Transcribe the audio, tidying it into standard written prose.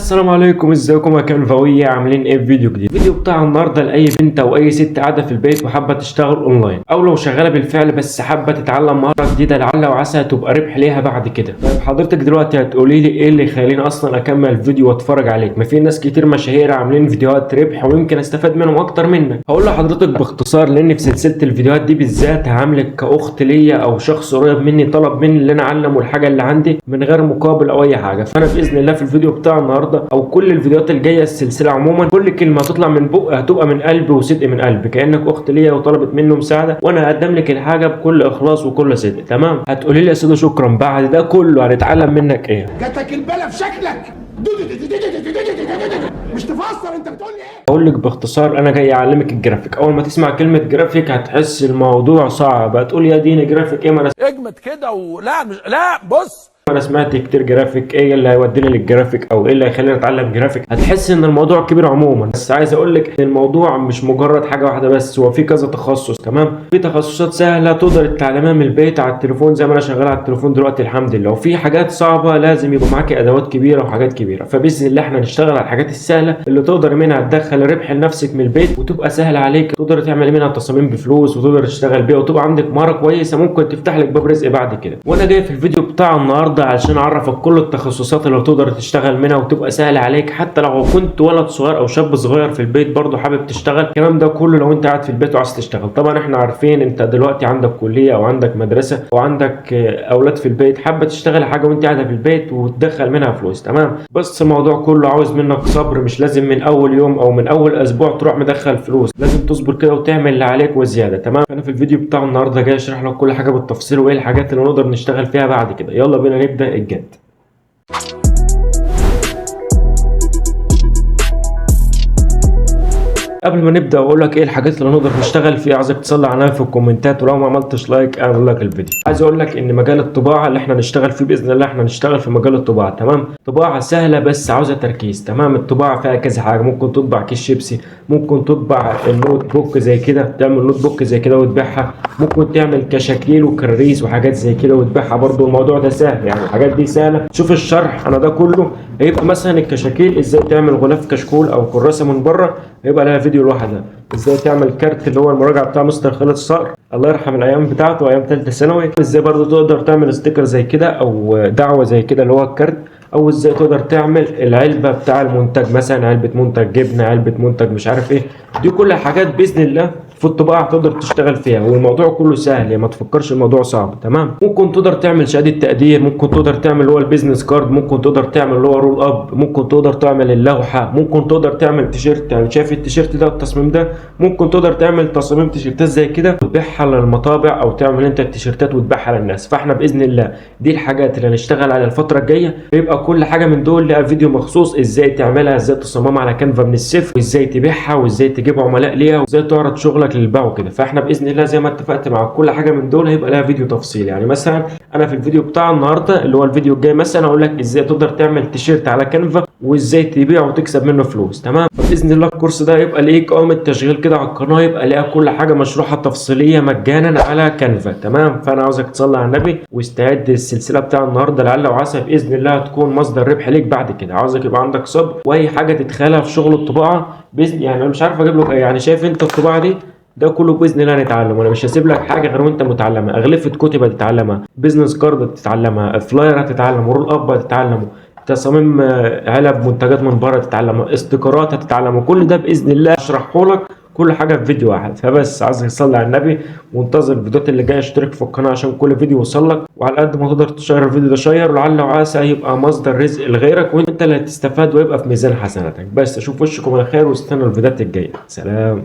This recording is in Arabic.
السلام عليكم، ازيكم يا كنفاوية؟ عاملين ايه في فيديو جديد؟ الفيديو بتاع النهارده لاي بنت او اي ست قاعده في البيت وحابه تشتغل اونلاين، او لو شغاله بالفعل بس حابه تتعلم مهاره جديده لعل وعسى تبقى ربح ليها بعد كده. طيب حضرتك دلوقتي هتقولي لي ايه اللي يخليني اصلا اكمل الفيديو واتفرج عليك؟ ما في ناس كتير مشاهير عاملين فيديوهات ربح ويمكن استفاد منهم اكتر منك. هقول لحضرتك باختصار، لان في سلسله الفيديوهات دي بالذات هعاملك كاخت ليا او شخص قريب مني طلب مني ان انا اعلمه الحاجه اللي عندي من غير مقابل او اي حاجه. فانا باذن الله في الفيديو بتاع النهارده او كل الفيديوهات الجايه السلسله عموما كل كلمه هتطلع من بقى هتبقى من قلبي وصدق من قلبي، كانك اخت ليا وطلبت منه مساعده وانا هقدم لك الحاجه بكل اخلاص وكل صدق. تمام؟ هتقولي لي يا سيدي شكرا، بعد ده كله هنتعلم منك ايه؟ جاتك البلا في شكلك مش تفسر انت بتقول لي ايه؟ اقول لك باختصار، انا جاي اعلمك الجرافيك. اول ما تسمع كلمه جرافيك هتحس الموضوع صعب، هتقول يا ديني جرافيك ايه؟ ما انا اجمد كده ولا مش لا بص، انا سمعت كتير جرافيك. ايه اللي هيوديني للجرافيك او ايه اللي هيخليني اتعلم جرافيك؟ هتحس ان الموضوع كبير عموما، بس عايز اقول لك ان الموضوع مش مجرد حاجه واحده بس، هو في كذا تخصص. تمام؟ في تخصصات سهله تقدر تتعلمها من البيت على التليفون زي ما انا شغال على التليفون دلوقتي الحمد لله، وفي حاجات صعبه لازم يبقى معاكي ادوات كبيره وحاجات كبيره. فباذن الله احنا نشتغل على الحاجات السهله اللي تقدر منها تدخل ربح لنفسك من البيت وتبقى سهله عليك، تقدر تعمل منها تصاميم بفلوس وتقدر تشتغل بيها وتبقى عندك مهاره كويسه ممكن تفتح لك باب رزق بعد كده. وانا جاي في الفيديو بتاع النهارده علشان اعرفك كل التخصصات اللي تقدر تشتغل منها وتبقى سهله عليك، حتى لو كنت ولد صغير او شاب صغير في البيت برضه حابب تشتغل. الكلام ده كله لو انت قاعد في البيت وعايز تشتغل. طبعا احنا عارفين انت دلوقتي عندك كليه او عندك مدرسه وعندك اولاد في البيت، حابه تشتغل حاجه وانت قاعده في البيت وتدخل منها فلوس. تمام؟ بس الموضوع كله عاوز منك صبر، مش لازم من اول يوم او من اول اسبوع تروح مدخل فلوس، لازم تصبر كده وتعمل اللي عليك وزياده. تمام؟ انا في الفيديو بتاع النهارده جاي اشرح لك كل حاجه بالتفصيل وايه الحاجات اللي نقدر نشتغل فيها بعد كده. يلا بينا نبدا الجد. قبل ما نبدا اقول لك ايه الحاجات اللي نقدر نشتغل فيها، عايزك تصلي عليها في الكومنتات، ولو ما عملتش لايك اعمل لك الفيديو. عايز اقول لك ان مجال الطباعه اللي احنا نشتغل فيه باذن الله احنا نشتغل في مجال الطباعه. تمام؟ طباعه سهله بس عاوزه تركيز. تمام؟ الطباعه فيها كذا حاجه، ممكن تطبع كيس شيبسي، ممكن تطبع النوت بوك زي كده، تعمل نوت بوك زي كده وتبيعها، ممكن تعمل كشاكيل وكراريس وحاجات زي كده وتبيعها برضو. الموضوع ده سهل، يعني الحاجات دي سهله. شوف الشرح انا ده كله هيبقى مثلا الكشاكيل ازاي تعمل غلاف كشكول او كراسه من بره، هيبقى لها فيديو لوحدها. ازاي تعمل كارت اللي هو المراجعه بتاع مستر خالد الصقر الله يرحم الايام بتاعته ايام ثالثه ثانوي. ازاي برضو تقدر تعمل ستيكر زي كده او دعوه زي كده اللي هو الكارت، او ازاي تقدر تعمل العلبه بتاع المنتج، مثلا علبه منتج جبنه، علبه منتج مش عارف ايه. دي كل حاجات باذن الله في الطباعه تقدر تشتغل فيها، والموضوع كله سهل، يعني ما تفكرش الموضوع صعب. تمام؟ ممكن تقدر تعمل شهاده تقدير، ممكن تقدر تعمل اللي هو البيزنس كارد، ممكن تقدر تعمل اللي هو رول اب، ممكن تقدر تعمل اللوحه، ممكن تقدر تعمل تيشيرت. يعني شايف التيشيرت ده التصميم ده، ممكن تقدر تعمل تصاميم تيشيرتات زي كده وتبيعها للمطابع او تعمل انت التيشيرتات وتبيعها للناس. فاحنا باذن الله دي الحاجات اللي هنشتغل عليها الفتره الجايه، يبقى كل حاجه من دول لها فيديو مخصوص ازاي تعملها، ازاي تصممها على كانفا من الصفر، وازاي تبيعها، وازاي تجيب عملاء ليها، وازاي تعرض شغلك للبيع وكده. فاحنا باذن الله زي ما اتفقت مع كل حاجه من دول هيبقى لها فيديو تفصيل. يعني مثلا انا في الفيديو بتاع النهارده اللي هو الفيديو الجاي مثلا هقول لك ازاي تقدر تعمل تيشيرت على كانفا وازاي تبيعه وتكسب منه فلوس. تمام؟ فباذن الله الكورس ده هيبقى ليك قائمه تشغيل كده على القناه، يبقى ليها كل حاجه مشروحه تفصيليه مجانا على كانفا. تمام؟ فانا عاوزك تصلي على النبي واستعد السلسله بتاع النهارده لعل وعسى باذن الله هتكون مصدر ربح ليك بعد كده. عاوزك يبقى عندك صبر، واي حاجه تدخلها في شغل الطباعه باذن، يعني انا مش عارف اجيب لك، يعني شايف انت الطباعه دي ده كله باذن الله هنتعلم، وانا مش هسيب لك حاجه غير وانت متعلمها. اغلفه كتب هتتعلمها، بيزنس كارد هتتعلمها، فلاير هتتعلم، رول اب هتتعلمه، تصاميم علب منتجات من بره تتعلمها، استيكرات هتتعلمها. كل ده باذن الله اشرحه لك كل حاجه في فيديو واحد. فبس عايزك تصلي على النبي وانتظر الفيديوهات اللي جايه، اشترك في القناه عشان كل فيديو يوصل لك، وعلى قد ما تقدر تشير الفيديو ده شير، ولعل وعسى يبقى مصدر رزق لغيرك وانت اللي هتستفاد ويبقى في ميزان حسناتك. بس اشوف وشكم على خير واستنوا الفيديوهات الجايه. سلام.